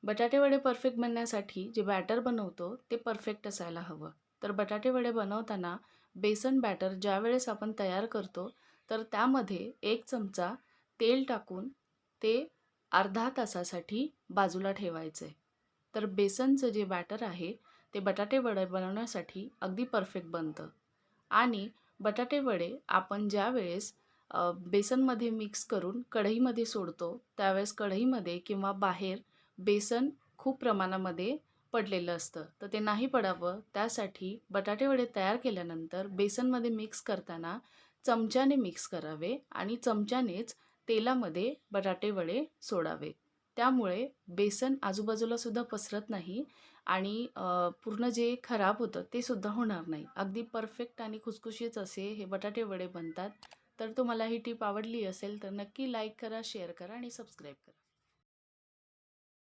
बटाटे वडे परफेक्ट बनण्यासाठी जे बॅटर बनवतो ते परफेक्ट असायला हवं. तर बटाटे वडे बनवताना बेसन बॅटर ज्यावेळेस आपण तयार करतो, तर त्यामध्ये 1 चमचा तेल टाकून ते अर्धा तासासाठी बाजूला ठेवायचे. तर बेसनचं जे बॅटर आहे, ते बटाटे वडे बनवण्यासाठी अगदी परफेक्ट बनतं. आणि बटाटे वडे आपण ज्यावेळेस बेसनमध्ये मिक्स करून कढईमध्ये सोडतो, त्यावेळेस कढईमध्ये किंवा बाहेर बेसन खूप प्रमाणामध्ये पडलेलं असतं. तर ते नाही पडावं त्यासाठी बटाटे वडे तयार केल्यानंतर बेसनमध्ये मिक्स करताना चमच्याने मिक्स करावे आणि चमच्यानेच तेलामध्ये बटाटे वडे सोडावे. त्यामुळे बेसन आजूबाजूला सुद्धा पसरत नाही आणि पूर्ण जे खराब होतं ते सुद्धा होणार नाही. अगदी परफेक्ट आणि खुसखुशीत असे हे बटाटे वडे बनतात. तर तुम्हाला ही टिप आवडली असेल तर नक्की लाईक करा, शेअर करा आणि सबस्क्राईब करा.